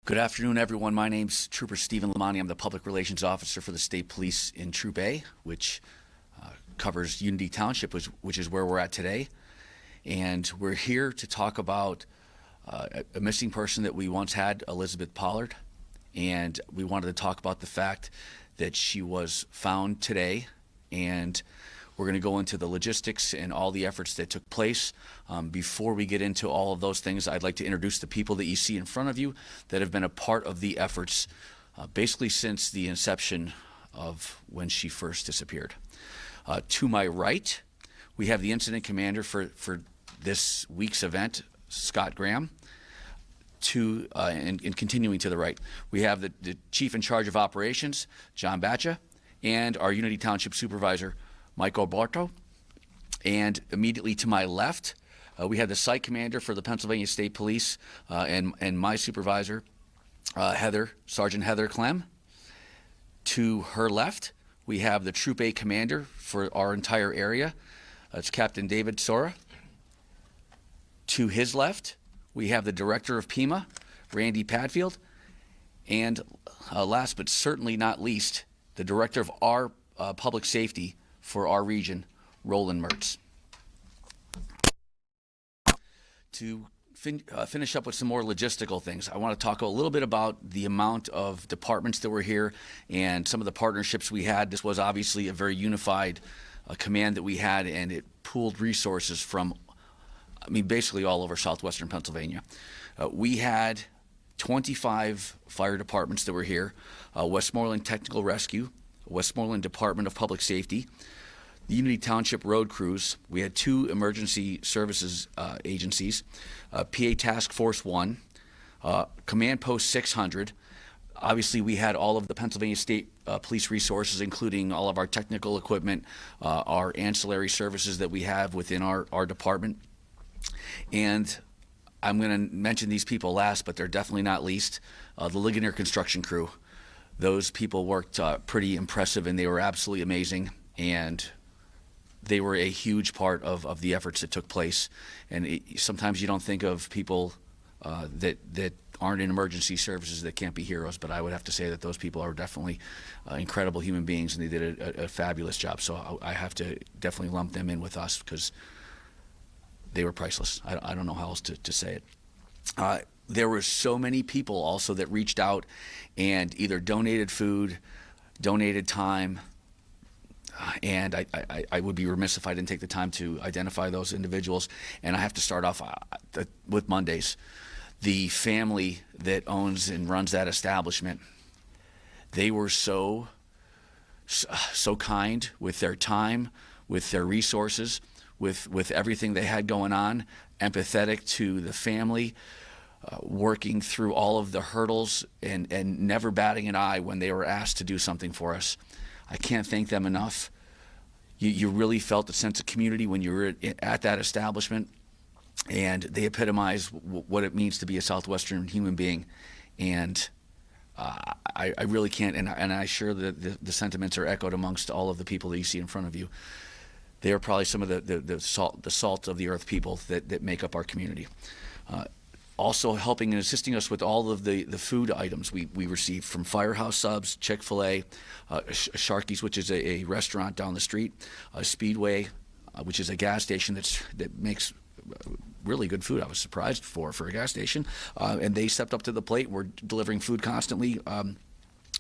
Good afternoon, everyone. My name's Trooper Stephen Lamani. I'm the Public Relations Officer for the State Police in Troop A, which covers Unity Township, which is where we're at today. And we're here to talk about a missing person that we once had, Elizabeth Pollard. And we wanted to talk about the fact that she was found today, and we're going to go into the logistics and all the efforts that took place. Before we get into all of those things, I'd like to introduce the people that you see in front of you that have been a part of the efforts basically since the inception of when she first disappeared. To my right, we have the incident commander for this week's event, Scott Graham. And continuing to the right, we have the chief in charge of operations, John Batcha, and our Unity Township supervisor, Mike Alberto. And immediately to my left, we have the site commander for the Pennsylvania State Police and my supervisor, Sergeant Heather Clem. To her left, we have the Troop A commander for our entire area. It's Captain David Sora. To his left, we have the director of PEMA, Randy Padfield. And last but certainly not least, the director of our public safety for our region, Roland Mertz. To finish up with some more logistical things, I want to talk a little bit about the amount of departments that were here and some of the partnerships we had. This was obviously a very unified command that we had, and it pooled resources from, basically all over southwestern Pennsylvania. We had 25 fire departments that were here, Westmoreland Technical Rescue, Westmoreland Department of Public Safety, the Unity Township Road Crews. We had 2 emergency services agencies, PA Task Force 1, Command Post 600. Obviously, we had all of the Pennsylvania State Police resources, including all of our technical equipment, our ancillary services that we have within our department. And I'm going to mention these people last, but they're definitely not least, the Ligonier construction crew. Those people worked pretty impressive, and they were absolutely amazing, and they were a huge part of the efforts that took place. And sometimes you don't think of people that aren't in emergency services that can't be heroes, but I would have to say that those people are definitely incredible human beings, and they did a fabulous job. So I have to definitely lump them in with us because they were priceless. I don't know how else to say it. There were so many people also that reached out and either donated food, donated time, and I would be remiss if I didn't take the time to identify those individuals. And I have to start off with Mondays. The family that owns and runs that establishment, they were so kind with their time, with their resources, with everything they had going on, empathetic to the family, working through all of the hurdles and never batting an eye when they were asked to do something for us. I can't thank them enough. You really felt a sense of community when you were at that establishment, and they epitomize what it means to be a Southwestern human being. And I really can't, and I'm sure that the sentiments are echoed amongst all of the people that you see in front of you. They are probably some of the salt of the earth people that make up our community. Also helping and assisting us with all of the food items we received from Firehouse Subs, Chick-fil-A, Sharky's, which is a restaurant down the street, Speedway, which is a gas station that makes really good food. I was surprised for a gas station, and they stepped up to the plate. We're delivering food constantly.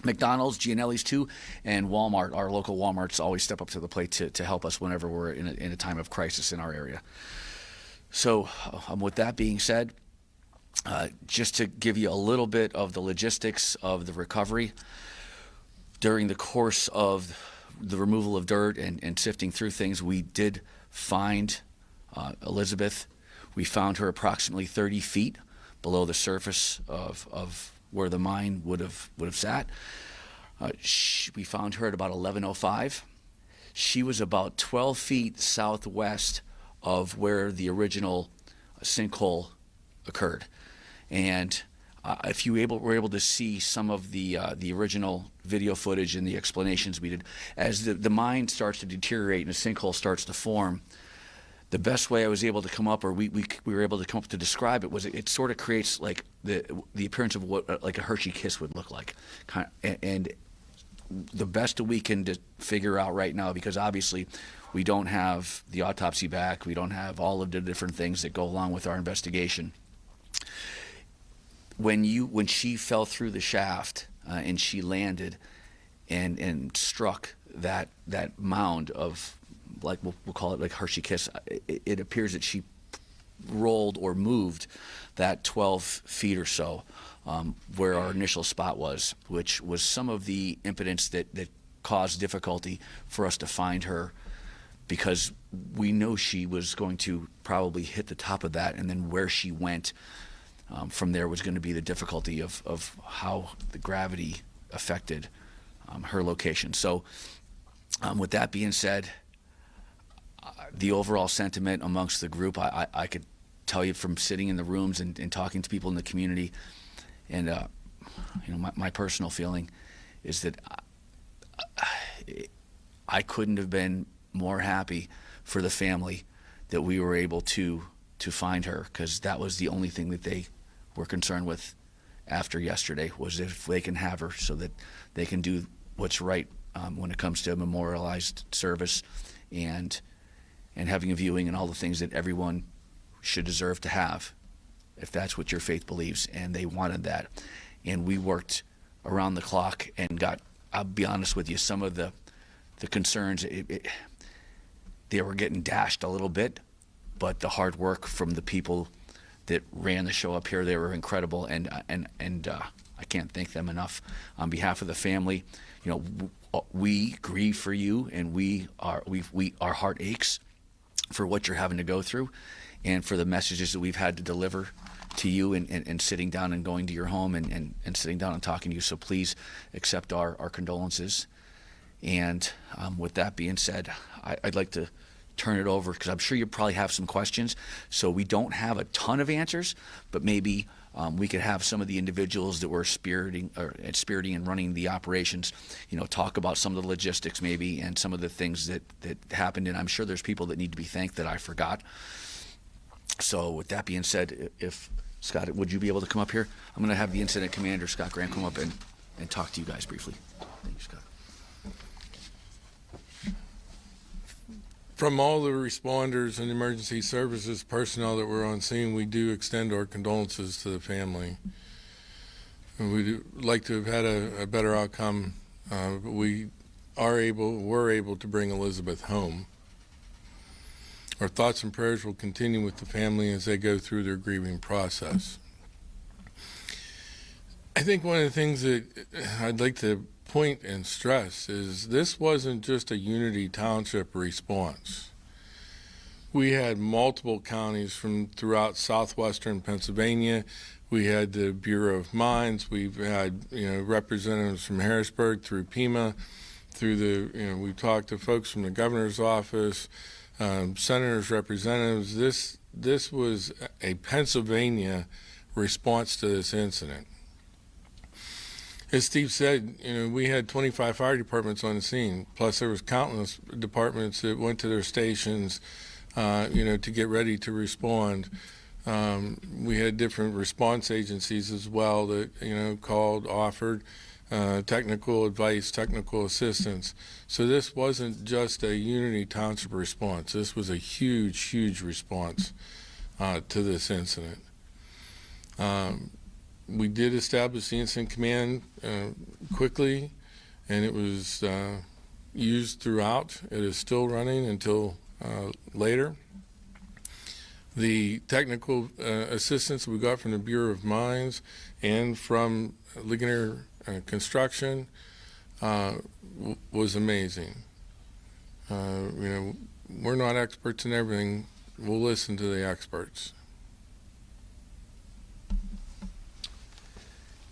McDonald's, Gianelli's too, and Walmart. Our local Walmarts always step up to the plate to help us whenever we're in a time of crisis in our area. So with that being said, just to give you a little bit of the logistics of the recovery, during the course of the removal of dirt and sifting through things, we did find Elizabeth. We found her approximately 30 feet below the surface of where the mine would have sat. We found her at about 11:05. She was about 12 feet southwest of where the original sinkhole occurred. And if you were able to see some of the original video footage and the explanations we did, as the mine starts to deteriorate and the sinkhole starts to form, the best way I was able to come up, or we were able to come up to describe it, was it sort of creates like the appearance of what like a Hershey kiss would look like, and the best we can figure out right now, because obviously we don't have the autopsy back, we don't have all of the different things that go along with our investigation. When she fell through the shaft and she landed and struck that mound of, like we'll call it like Hershey kiss, it appears that she rolled or moved that 12 feet or so where our initial spot was, which was some of the impedance that caused difficulty for us to find her, because we know she was going to probably hit the top of that, and then where she went from there was going to be the difficulty of how the gravity affected her location. So with that being said, the overall sentiment amongst the group, I could tell you from sitting in the rooms and talking to people in the community, and my personal feeling is that I couldn't have been more happy for the family that we were able to find her, because that was the only thing that they were concerned with after yesterday, was if they can have her so that they can do what's right when it comes to a memorialized service and having a viewing and all the things that everyone should deserve to have, if that's what your faith believes. And they wanted that, and we worked around the clock and got, I'll be honest with you, some of the concerns, they were getting dashed a little bit, but the hard work from the people that ran the show up here, they were incredible, and I can't thank them enough. On behalf of the family, we grieve for you, and our heart aches for what you're having to go through, and for the messages that we've had to deliver to you, and sitting down and going to your home and sitting down and talking to you. So please accept our condolences. And with that being said, I'd like to turn it over, because I'm sure you probably have some questions. So we don't have a ton of answers, but maybe we could have some of the individuals that were spearheading and running the operations, talk about some of the logistics maybe, and some of the things that happened. And I'm sure there's people that need to be thanked that I forgot. So with that being said, if Scott, would you be able to come up here? I'm going to have the incident commander, Scott Graham, come up and talk to you guys briefly. Thank you, Scott. From all the responders and emergency services personnel that were on scene, we do extend our condolences to the family. And we'd like to have had a better outcome, but were able to bring Elizabeth home. Our thoughts and prayers will continue with the family as they go through their grieving process. I think one of the things that I'd like to point and stress is this wasn't just a Unity Township response. We had multiple counties from throughout southwestern Pennsylvania. We had the Bureau of Mines. We've had representatives from Harrisburg through Pima, through we talked to folks from the governor's office, senators, representatives. This was a Pennsylvania response to this incident. As Steve said, we had 25 fire departments on the scene, plus there was countless departments that went to their stations, to get ready to respond. We had different response agencies as well that, called, offered technical advice, technical assistance. So this wasn't just a Unity Township response. This was a huge, huge response to this incident. We did establish the incident command quickly, and it was used throughout. It is still running until later. The technical assistance we got from the Bureau of Mines and from Ligonier Construction was amazing. We're not experts in everything. We'll listen to the experts.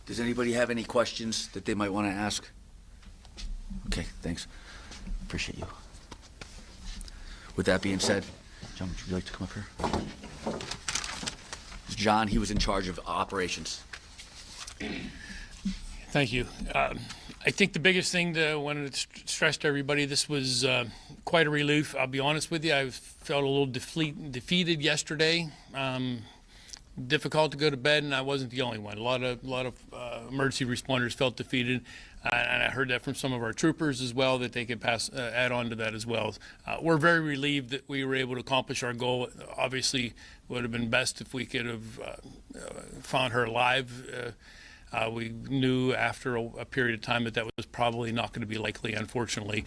Does anybody have any questions that they might want to ask? Okay, thanks. Appreciate you. With that being said, John, would you like to come up here? John, he was in charge of operations. Thank you. I think the biggest thing that I wanted to stress to everybody, this was quite a relief. I'll be honest with you, I felt a little defeated yesterday. Difficult to go to bed, and I wasn't the only one. A lot of emergency responders felt defeated, and I heard that from some of our troopers as well, that they could add on to that as well. We're very relieved that we were able to accomplish our goal. Obviously, it would have been best if we could have found her alive. We knew after a period of time that was probably not going to be likely, unfortunately.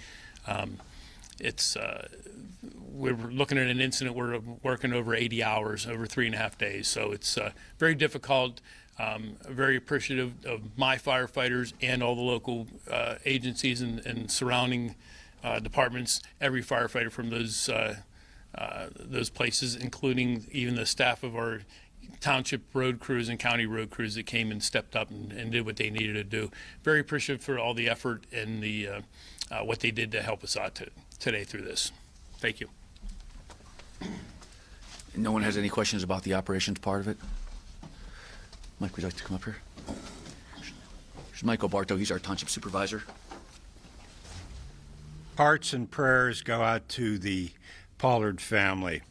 We're looking at an incident. We're working over 80 hours, over 3.5 days. So it's very difficult. Very appreciative of my firefighters and all the local agencies and surrounding departments, every firefighter from those places, including even the staff of our township road crews and county road crews that came and stepped up and did what they needed to do. Very appreciative for all the effort and the what they did to help us out today through this. Thank you. No one has any questions about the operations part of it? Mike, would you like to come up here? Here's Michael Bartow. He's our township supervisor. Hearts and prayers go out to the Pollard family.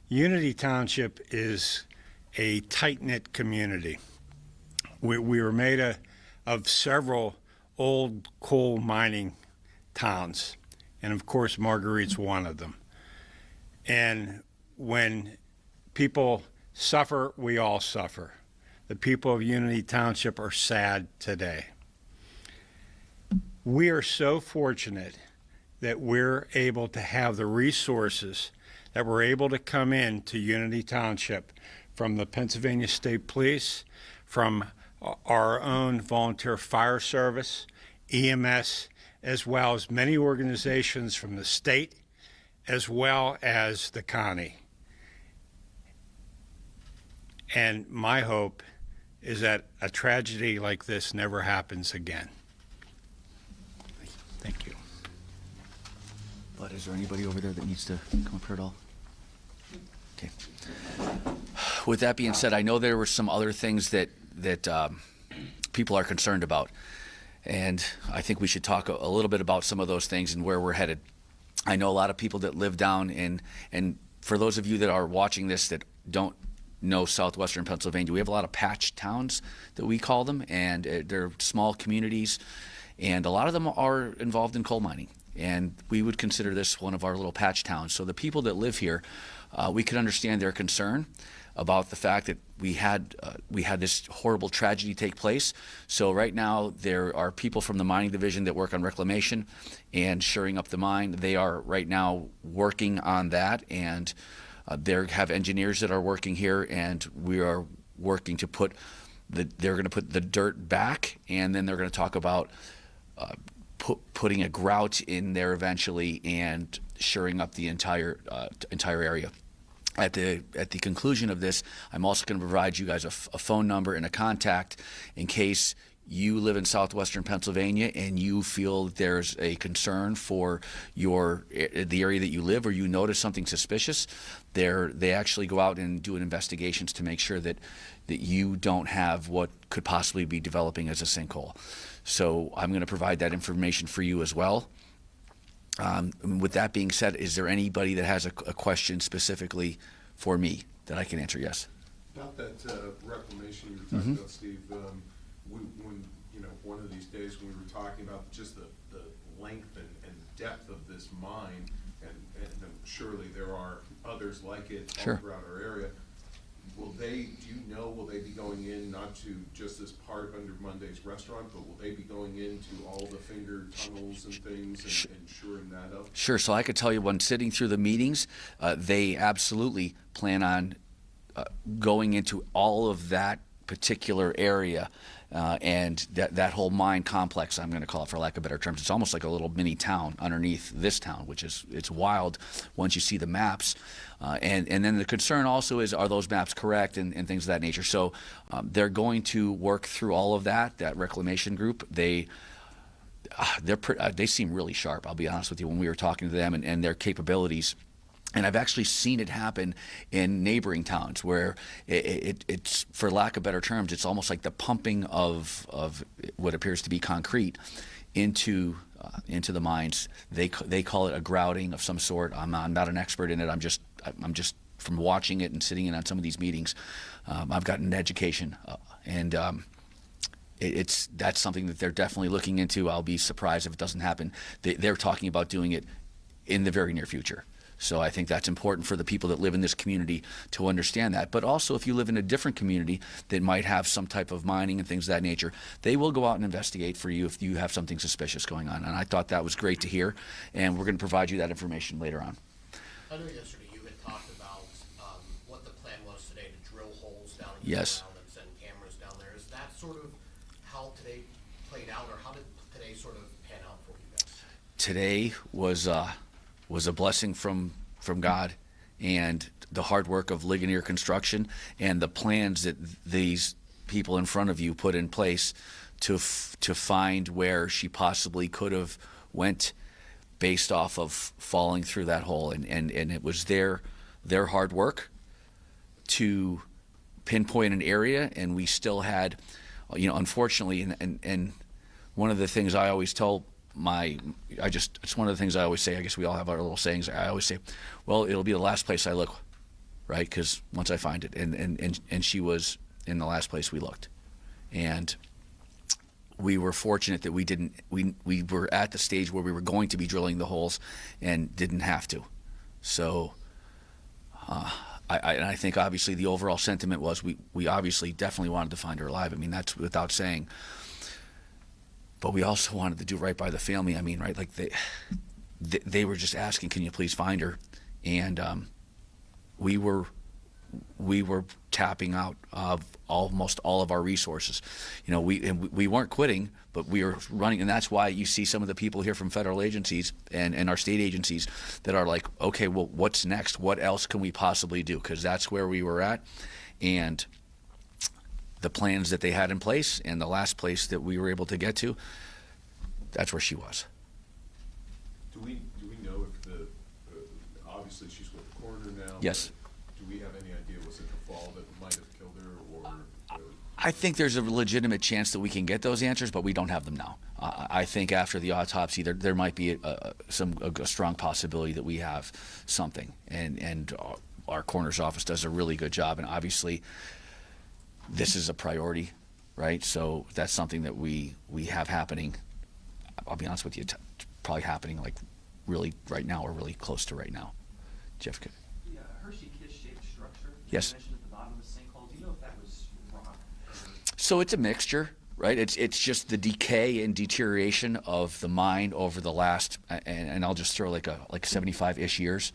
Unity Township is a tight-knit community. We were made of several old coal mining towns, and of course Marguerite's one of them. And when people suffer, we all suffer. The people of Unity Township are sad today. We are so fortunate that we're able to have the resources that we're able to come in to Unity Township from the Pennsylvania State Police, from our own volunteer fire service, EMS, as well as many organizations from the state, as well as the county. And my hope is that a tragedy like this never happens again. Thank you. But is there anybody over there that needs to come up here at all? Okay. With that being said, I know there were some other things that people are concerned about, and I think we should talk a little bit about some of those things and where we're headed. I know a lot of people that live down in, and for those of you that are watching this that don't know southwestern Pennsylvania, we have a lot of patch towns that we call them, and they're small communities, and a lot of them are involved in coal mining. And we would consider this one of our little patch towns. So the people that live here, we can understand their concern about the fact that we had this horrible tragedy take place. So right now there are people from the mining division that work on reclamation and shoring up the mine. They are right now working on that, and they have engineers that are working here, and we are working to they're going to put the dirt back, and then they're going to talk about putting a grout in there eventually and shoring up the entire area. At the conclusion of this, I'm also going to provide you guys a phone number and a contact in case you live in southwestern Pennsylvania and you feel that there's a concern for the area that you live, or you notice something suspicious. They actually go out and do investigations to make sure that you don't have what could possibly be developing as a sinkhole. So I'm going to provide that information for you as well. With that being said, is there anybody that has a question specifically for me that I can answer? Yes. About that reclamation you were talking about, Steve, when one of these days when we were talking about just the length and depth of this mine, and surely there are others like it all throughout our area. Will they be going in not to just this part under Monday's restaurant, but will they be going into all the finger tunnels and things and shoring that up? Sure. So I could tell you, when sitting through the meetings, they absolutely plan on going into all of that particular area and that whole mine complex, I'm going to call it for lack of better terms. It's almost like a little mini town underneath this town, which it's wild once you see the maps. And then the concern also is, are those maps correct and things of that nature. So they're going to work through all of that reclamation group. They seem really sharp, I'll be honest with you, when we were talking to them and their capabilities. And I've actually seen it happen in neighboring towns where it's, for lack of better terms, it's almost like the pumping of what appears to be concrete into the mines. They call it a grouting of some sort. I'm not an expert in it. I'm just from watching it and sitting in on some of these meetings. I've gotten an education, and that's something that they're definitely looking into. I'll be surprised if it doesn't happen. They're talking about doing it in the very near future. So I think that's important for the people that live in this community to understand that. But also, if you live in a different community that might have some type of mining and things of that nature, they will go out and investigate for you if you have something suspicious going on. And I thought that was great to hear, and we're going to provide you that information later on. I know yesterday you had talked about what the plan was today to drill holes down in the Yes. ground and send cameras down there. Is that sort of how today played out, or how did today sort of pan out for you guys? Today was a blessing from God, and the hard work of Ligonier Construction and the plans that these people in front of you put in place to find where she possibly could have went based off of falling through that hole, and it was their hard work to pinpoint an area, and we still had, unfortunately, and one of the things I always tell it's one of the things I always say. I guess we all have our little sayings. I always say, well, it'll be the last place I look, right? Because once I find it, and she was in the last place we looked, and we were fortunate that we were at the stage where we were going to be drilling the holes and didn't have to. So I think obviously the overall sentiment was we obviously definitely wanted to find her alive. I mean, that's without saying. But we also wanted to do right by the family. I mean, right, like they were just asking, can you please find her? And we were tapping out of almost all of our resources. We weren't quitting, but we were running, and that's why you see some of the people here from federal agencies and our state agencies that are like, okay, well, what's next? What else can we possibly do? Because that's where we were at, and the plans that they had in place, and the last place that we were able to get to, that's where she was. Do we know if obviously she's with the coroner now? Yes. Do we have any idea, was it the fall that might have killed her, or? I think there's a legitimate chance that we can get those answers, but we don't have them now. I think after the autopsy, there might be a strong possibility that we have something, and our coroner's office does a really good job, and obviously this is a priority, right? So that's something that we have happening. I'll be honest with you, it's probably happening like really right now, or really close to right now. Jeff could. The Hershey Kiss-shaped structure Yes. you mentioned at the bottom of the sinkhole, do you know if that was rock? So it's a mixture, right? It's just the decay and deterioration of the mine over the last, and I'll just throw like 75-ish years,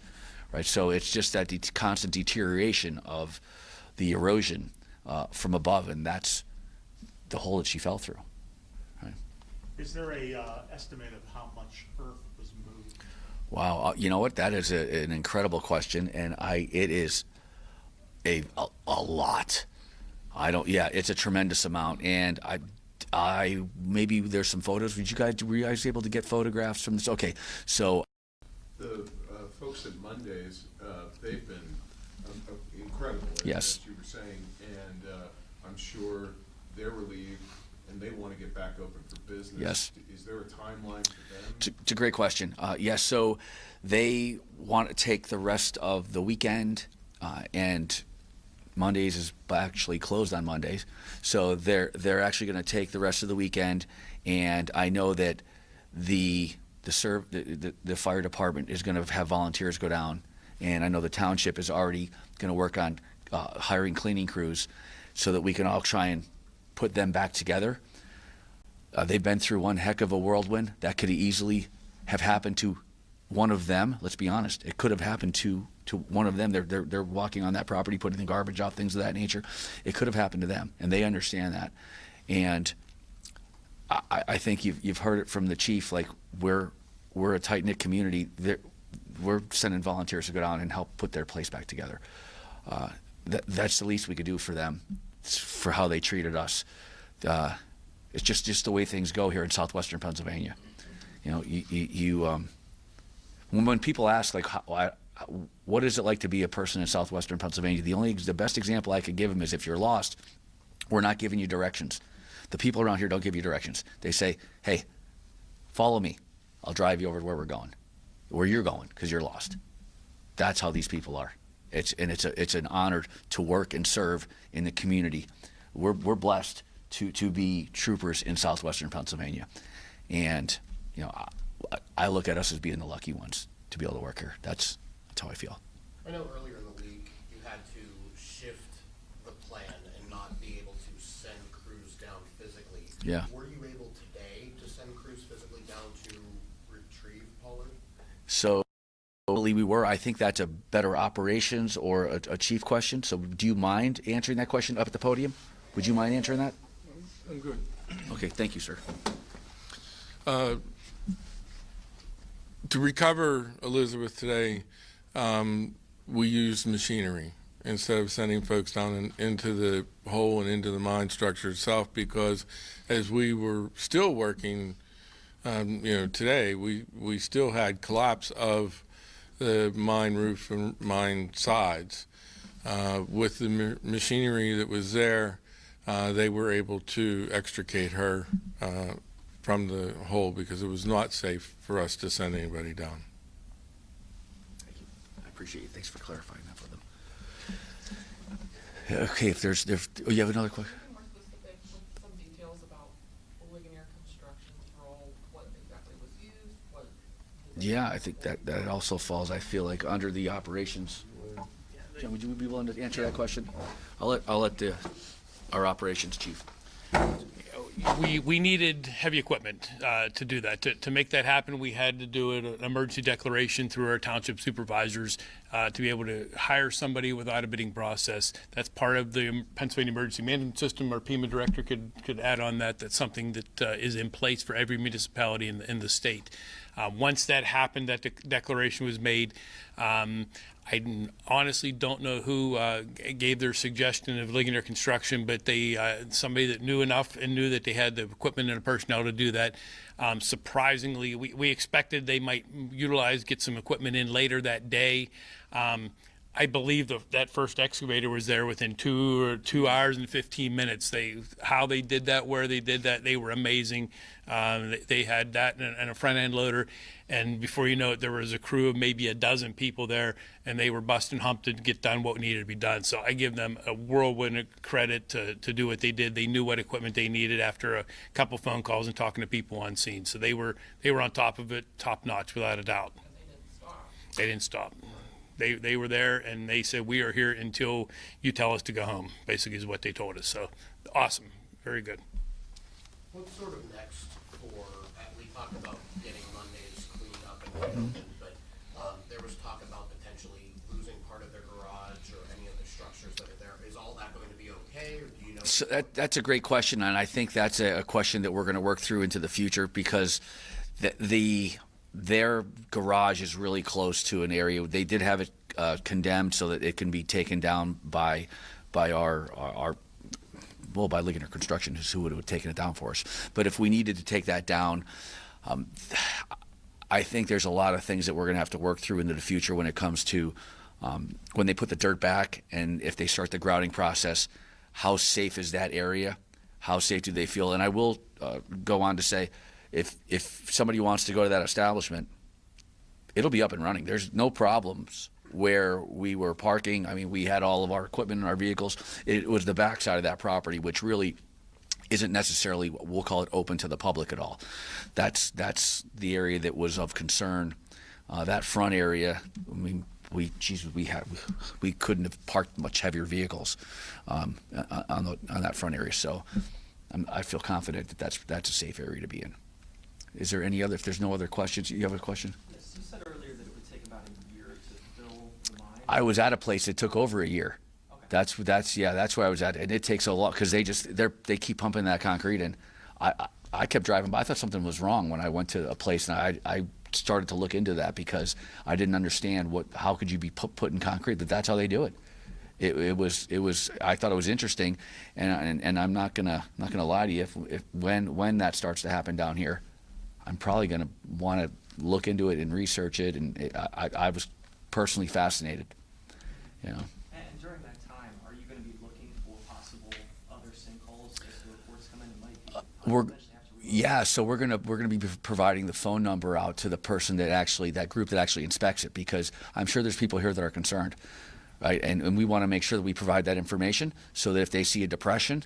right? So it's just that constant deterioration of the erosion from above, and that's the hole that she fell through. Right? Is there a estimate of how much earth was moved? Wow, you know what? That is an incredible question, and it is a lot. It's a tremendous amount, and I maybe there's some photos. Were you guys able to get photographs from this? Okay, so The folks at Mondays, they've been incredible, Yes. as you were saying, and I'm sure they're relieved and they want to get back open for business. Yes. Is there a timeline for them? it's a great question. Yes, so they want to take the rest of the weekend, and Mondays is actually closed on Mondays, so they're actually going to take the rest of the weekend. And I know that the fire department is going to have volunteers go down, and I know the township is already going to work on hiring cleaning crews so that we can all try and put them back together. They've been through one heck of a whirlwind. That could easily have happened to one of them. Let's be honest. It could have happened to one of them. They're walking on that property, putting the garbage out, things of that nature. It could have happened to them, and they understand that. And I think you've heard it from the chief. Like, we're a tight-knit community. We're sending volunteers to go down and help put their place back together. That's the least we could do for them, for how they treated us. It's just the way things go here in southwestern Pennsylvania. When people ask, like, what is it like to be a person in southwestern Pennsylvania, the best example I could give them is, if you're lost, we're not giving you directions. The people around here don't give you directions. They say, hey, Follow me. I'll drive you over to where we're going, where you're going, because you're lost. That's how these people are. It's an honor to work and serve in the community. We're blessed to be troopers in southwestern Pennsylvania, and you know, I look at us as being the lucky ones to be able to work here. That's how I feel. I know earlier in the week, you had to shift the plan and not be able to send crews down physically. Yeah. Were you able today to send crews physically down to retrieve Pollard? So, we were. I think that's a better operations or a chief question. So, do you mind answering that question up at the podium? Would you mind answering that? I'm good. Okay, thank you, sir. To recover Elizabeth today, we used machinery instead of sending folks down into the hole and into the mine structure itself, because as we were still working, today, we still had collapse of the mine roof and mine sides. With the machinery that was there, they were able to extricate her from the hole, because it was not safe for us to send anybody down. Thank you. I appreciate it. Thanks for clarifying that for them. Okay, you have another question? More specific with some details about Ligonier Construction's role, what exactly was used, what. Yeah, I think that also falls, I feel like, under the operations. Jim, would you be willing to answer that question? I'll let our operations chief. We needed heavy equipment to do that. To make that happen, we had to do an emergency declaration through our township supervisors to be able to hire somebody without a bidding process. That's part of the Pennsylvania Emergency Management System. Our PEMA director could add on that. That's something that is in place for every municipality in the state. Once that happened, that declaration was made. I honestly don't know who gave their suggestion of Ligonier Construction, but somebody that knew enough and knew that they had the equipment and the personnel to do that. Surprisingly, we expected they might get some equipment in later that day. I believe that first excavator was there within 2 hours and 15 minutes. How they did that, where they did that, they were amazing. They had that and a front end loader, and before you know it, there was a crew of maybe a dozen people there, and they were busting hump to get done what needed to be done. So I give them a whirlwind of credit to do what they did. They knew what equipment they needed after a couple phone calls and talking to people on scene. So they were on top of it, top notch, without a doubt. And they didn't stop. They didn't stop. They were there, and they said, we are here until you tell us to go home, basically is what they told us. So awesome. Very good. What's sort of next for, we talked about getting Mondays cleaned up and reopened, but there was talk about potentially losing part of their garage or any of the structures that are there. Is all that going to be okay, or do you know? So that's a great question, and I think that's a question that we're going to work through into the future, because their garage is really close to an area. They did have it condemned so that it can be taken down by Ligonier Construction, who would have taken it down for us. But if we needed to take that down, I think there's a lot of things that we're going to have to work through into the future when it comes to when they put the dirt back, and if they start the grouting process, how safe is that area? How safe do they feel? And I will go on to say, if somebody wants to go to that establishment, it'll be up and running. There's no problems where we were parking. I mean, we had all of our equipment in our vehicles. It was the backside of that property, which really isn't necessarily, we'll call it, open to the public at all. That's the area that was of concern. That front area, I mean, we couldn't have parked much heavier vehicles on that front area. So I feel confident that that's a safe area to be in. Is there any other? If there's no other questions, you have a question? Yes, you said earlier that it would take about a year to fill the mine. I was at a place that took over a year. Okay. That's where I was at, and it takes a lot, because they keep pumping that concrete in. I kept driving by. I thought something was wrong when I went to a place, and I started to look into that, because I didn't understand how could you be putting concrete, but that's how they do it. It was I thought it was interesting, and I'm not gonna lie to you, if when that starts to happen down here, I'm probably gonna want to look into it and research it, and I was personally fascinated, you know. And during that time, are you going to be looking for possible other sinkholes as the reports come in? It might be We're eventually have to Yeah, so we're gonna be providing the phone number out to the person that group that actually inspects it, because I'm sure there's people here that are concerned, right? And we want to make sure that we provide that information so that if they see a depression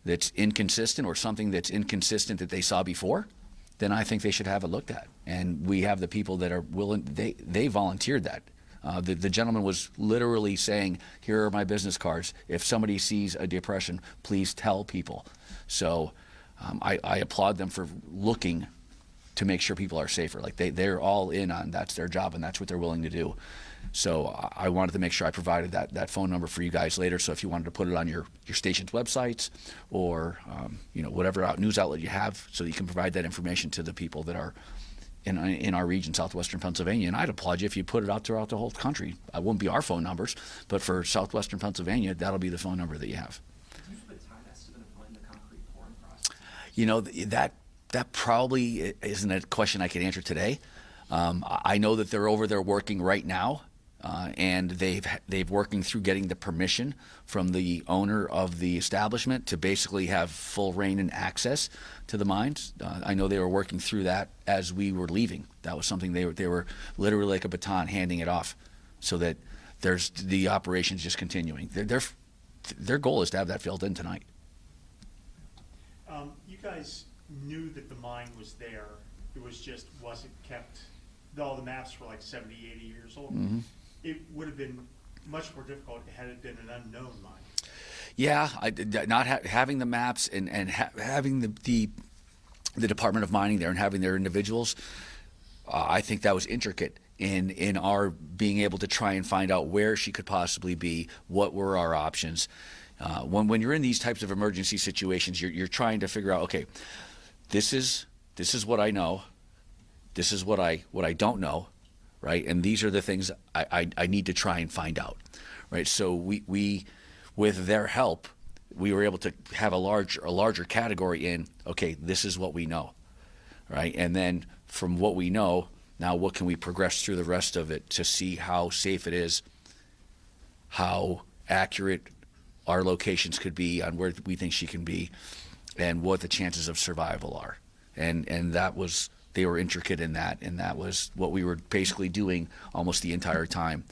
that's inconsistent or something that's inconsistent that they saw before, then I think they should have it looked at. And we have the people that are willing. They volunteered that. The gentleman was literally saying, "Here are my business cards. If somebody sees a depression, please tell people." So I applaud them for looking to make sure people are safer. Like they're all in on that's their job and that's what they're willing to do. So I wanted to make sure I provided that phone number for you guys later. So if you wanted to put it on your station's websites or whatever news outlet you have, so you can provide that information to the people that are in our region, southwestern Pennsylvania. And I'd applaud you if you put it out throughout the whole country. It wouldn't be our phone numbers, but for southwestern Pennsylvania, that'll be the phone number that you have. Can you put a time estimate of when the concrete pouring process? You know, that probably isn't a question I can answer today. I know that they're over there working right now, and they've working through getting the permission from the owner of the establishment to basically have full reign and access to the mines. I know they were working through that as we were leaving. That was something they were literally like a baton handing it off, so that there's the operations just continuing. Their goal is to have that filled in tonight. You guys knew that the mine was there, it wasn't kept, all the maps were like 70, 80 years old. Mm-hmm. It would have been much more difficult had it been an unknown mine. Yeah, not having the maps and having the Department of Mining there and having their individuals, I think that was intricate in our being able to try and find out where she could possibly be, what were our options. When you're in these types of emergency situations, you're trying to figure out, okay, this is what I know, this is what I don't know, right? And these are the things I need to try and find out, right? So we with their help, we were able to have a larger category in, okay, this is what we know, right? And then from what we know, now what can we progress through the rest of it to see how safe it is, how accurate our locations could be on where we think she can be, and what the chances of survival are. And that was, they were intricate in that, and that was what we were basically doing almost the entire time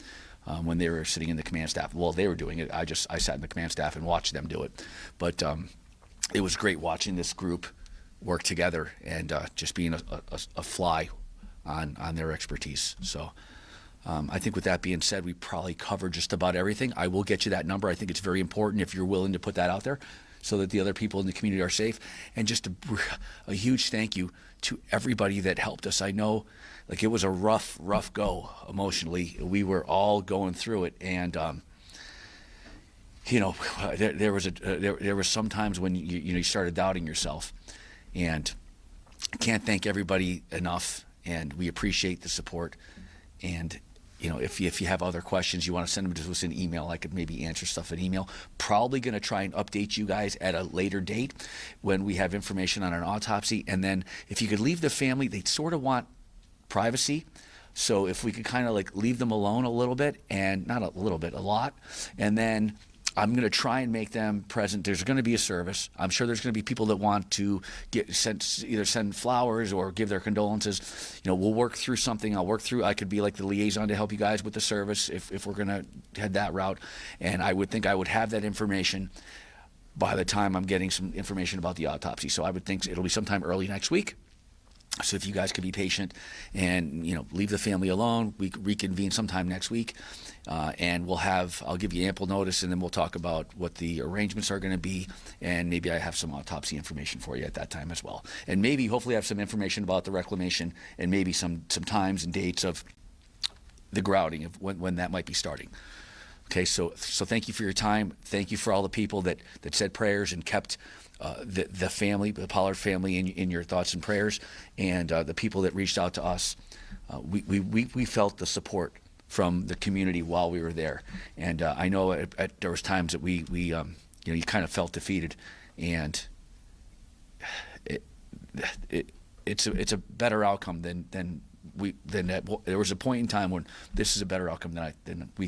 when they were sitting in the command staff. Well, they were doing it. I sat in the command staff and watched them do it. But it was great watching this group work together and just being a fly on their expertise. So I think with that being said, we probably covered just about everything. I will get you that number. I think it's very important if you're willing to put that out there so that the other people in the community are safe. And just a huge thank you to everybody that helped us. I know, like, it was a rough go emotionally. We were all going through it, and there was some times when you started doubting yourself, and I can't thank everybody enough. And we appreciate the support. And if you have other questions, you want to send them to us in email. I could maybe answer stuff in email. Probably going to try and update you guys at a later date when we have information on an autopsy. And then if you could leave the family, they sort of want privacy. So if we could kind of like leave them alone a little bit, and not a little bit, a lot. And then I'm going to try and make them present. There's going to be a service. I'm sure there's going to be people that want to either send flowers or give their condolences. We'll work through something. I could be like the liaison to help you guys with the service if we're going to head that route. And I would think I would have that information by the time I'm getting some information about the autopsy. So I would think it'll be sometime early next week. So if you guys could be patient and leave the family alone, we reconvene sometime next week, and I'll give you ample notice, and then we'll talk about what the arrangements are going to be, and maybe I have some autopsy information for you at that time as well, and maybe hopefully have some information about the reclamation, and maybe some times and dates of the grouting of when that might be starting. Okay, so thank you for your time. Thank you for all the people that said prayers and kept the family, the Pollard family, in your thoughts and prayers, and the people that reached out to us. We felt the support from the community while we were there, and I know there was times that we you kind of felt defeated, and it's a better outcome than that. There was a point in time when this is a better outcome than we thought.